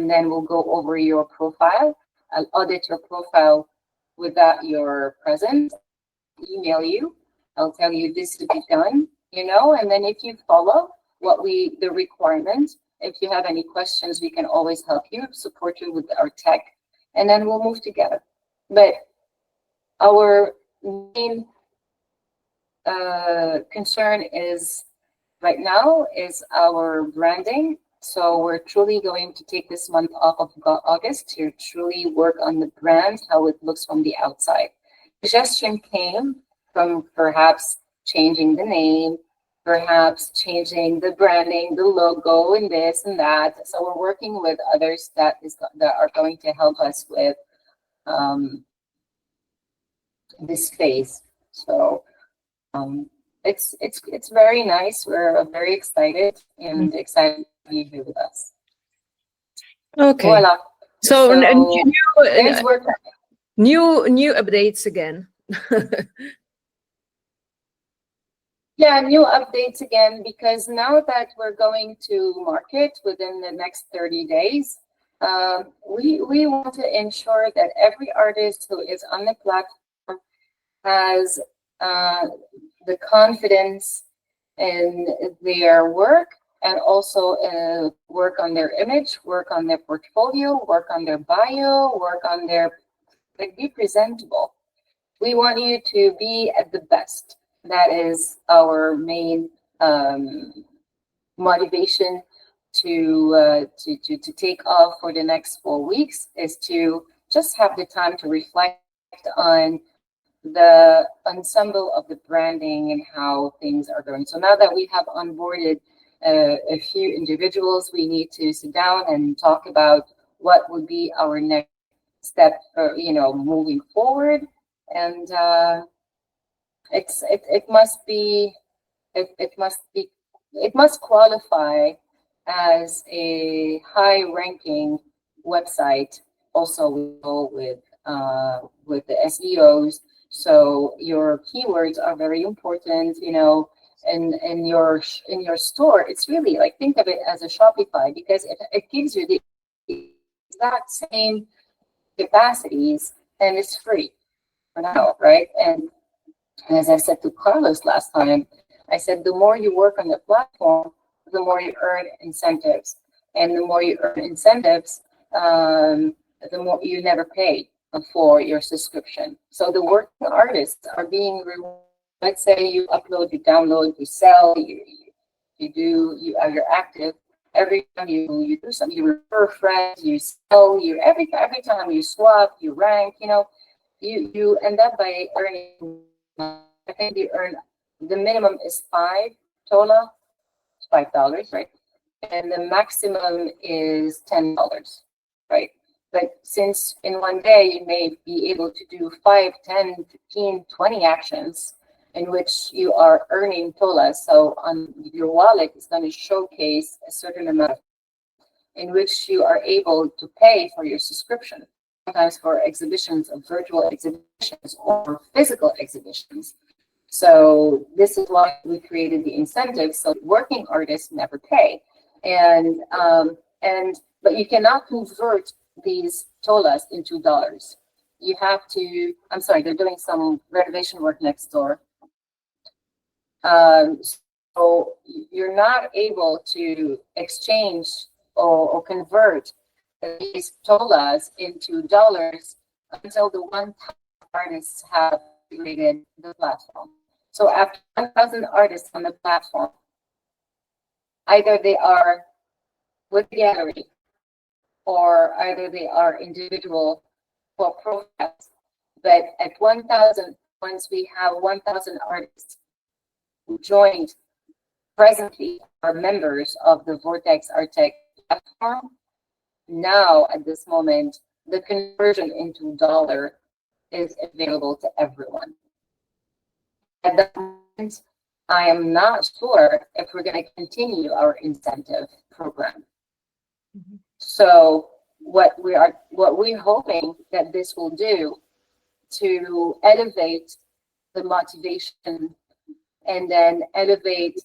then we'll go over your profile. I'll audit your profile without your presence, email you. I'll tell you this to be done, and then if you follow the requirements, if you have any questions, we can always help you, support you with our tech, and then we'll move together. But our main concern is right now is our branding. So we're truly going to take this month off of August to truly work on the brand, how it looks from the outside. The suggestion came from perhaps changing the name, perhaps changing the branding, the logo, and this and that. So we're working with others that are going to help us with this phase. So it's very nice. We're very excited and excited to be here with us. Okay. Voila. So there's work. New updates again. Yeah, new updates again, because now that we're going to market within the next 30 days, we want to ensure that every artist who is on the platform has the confidence in their work, and also work on their image, work on their portfolio, work on their bio, work on be presentable. We want you to be at the best. That is our main motivation to take off for the next 4 weeks, is to just have the time to reflect on the ensemble of the branding and how things are going. So now that we have onboarded a few individuals, we need to sit down and talk about what would be our next step for moving forward. And it must qualify as a high-ranking website. Also, we go with the SEOs. So your keywords are very important. In your store, it's really like, think of it as a Shopify, because it gives you the exact same capacities and it's free for now, right? And as I said to Carlos last time, I said the more you work on the platform, the more you earn incentives, and the more you earn incentives, the more you never pay for your subscription. So the working artists are being rewarded. Let's say you upload, you download, you sell, you're active. Every time you do something, you refer friends, you sell, every time you swap, you rank, you end up by earning. I think you earn, the minimum is $5, $5, right? And the maximum is $10, right? But since in one day you may be able to do 5, 10, 15, 20 actions in which you are earning TOLA. So on your wallet is going to showcase a certain amount in which you are able to pay for your subscription, sometimes for exhibitions of virtual exhibitions or physical exhibitions. So this is why we created the incentive, so working artists never pay. But you cannot convert these TOLAs into dollars. You have to, I'm sorry, they're doing some renovation work next door. So you're not able to exchange or convert these TOLAs into dollars until the 1,000 artists have created the platform. So after 1,000 artists on the platform, either they are with the gallery or either they are individual for profiles. But at 1,000, once we have 1,000 artists who joined presently are members of the Vortex Artec platform, now at this moment, the conversion into dollar is available to everyone. At that moment, I am not sure if we're going to continue our incentive program. Mm-hmm. So what we're hoping that this will do to elevate the motivation and then elevate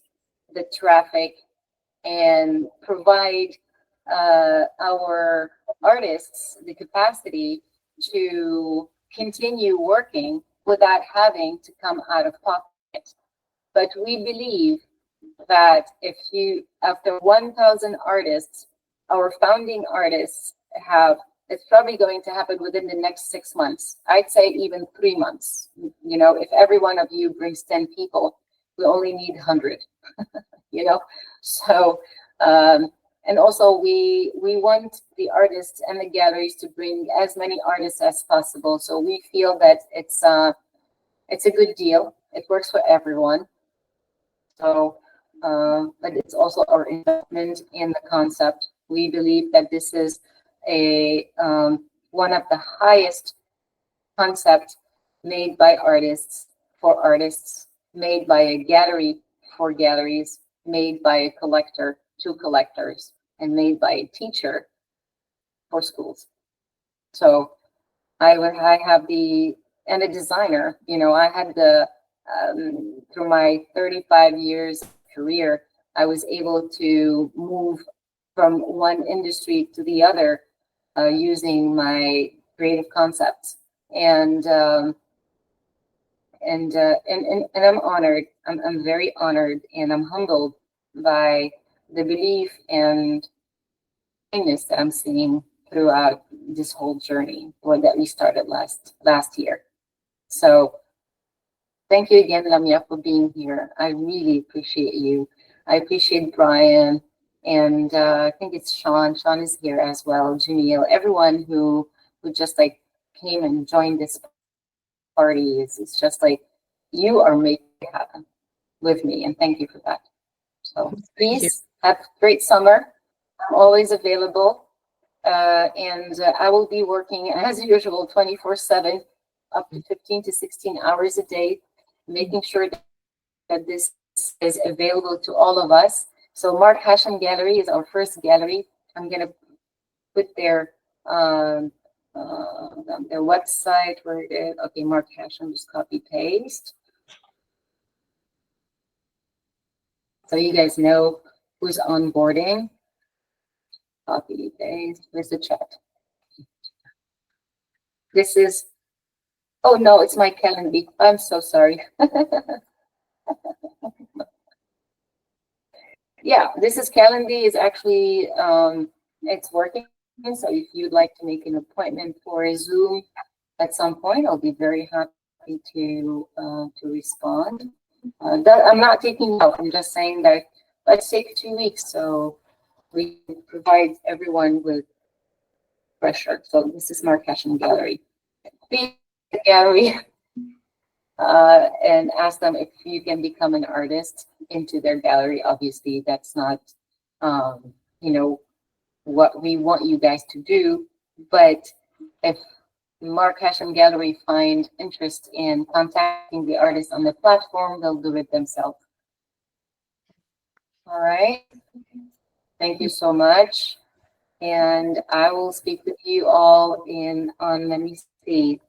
the traffic and provide our artists the capacity to continue working without having to come out of pocket. But we believe that after 1,000 artists, our founding artists it's probably going to happen within the next 6 months. I'd say even 3 months. If every one of you brings 10 people, we only need 100, So, and also we want the artists and the galleries to bring as many artists as possible. So we feel that it's a good deal. It works for everyone. So, but it's also our investment in the concept. We believe that this is one of the highest concepts made by artists for artists, made by a gallery for galleries, made by a collector to collectors, and made by a teacher for schools. So I have and a designer, I had through my 35 years career, I was able to move from one industry to the other using my creative concepts. And I'm honored. I'm very honored, and I'm humbled by the belief and kindness that I'm seeing throughout this whole journey, that we started last year. So thank you again, Lamia, for being here. I really appreciate you. I appreciate Brian, and I think it's Sean. Sean is here as well. Janelle, everyone who just came and joined this party. It's just you are making it happen with me, and thank you for that. So please have a great summer. I'm always available, and I will be working as usual 24/7, up to 15 to 16 hours a day, making sure that this is available to all of us. So Mark Hashem Gallery is our first gallery. I'm going to put their website where it is. Okay, Mark Hashem, just copy paste. So you guys know who's onboarding. Copy paste. Where's the chat? This is Oh, no, it's my calendar. I'm so sorry. Yeah, this is Calendly is actually, it's working. So if you'd like to make an appointment for a Zoom at some point, I'll be very happy to respond. I'm not taking out. I'm just saying that let's take 2 weeks so we can provide everyone with pressure. So this is Mark Cashin Gallery. Be the gallery and ask them if you can become an artist into their gallery. Obviously, that's not, you know, what we want you guys to do. But if Mark Hashem Gallery find interest in contacting the artist on the platform, they'll do it themselves. All right. Thank you so much. And I will speak with you all let me see.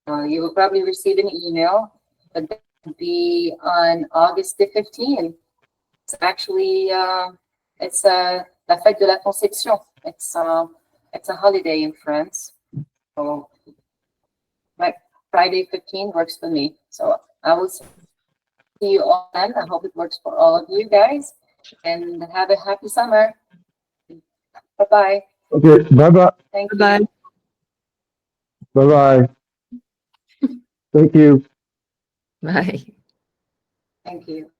You will probably receive an email, but that will be on August the 15th. It's actually, it's La Fête de la Conception. It's a holiday in France. So, but Friday 15 works for me. So I will see you all then. I hope it works for all of you guys. And have a happy summer. Bye-bye. Okay, bye-bye. Thank you. Bye. Bye-bye. Thank you. Bye. Thank you.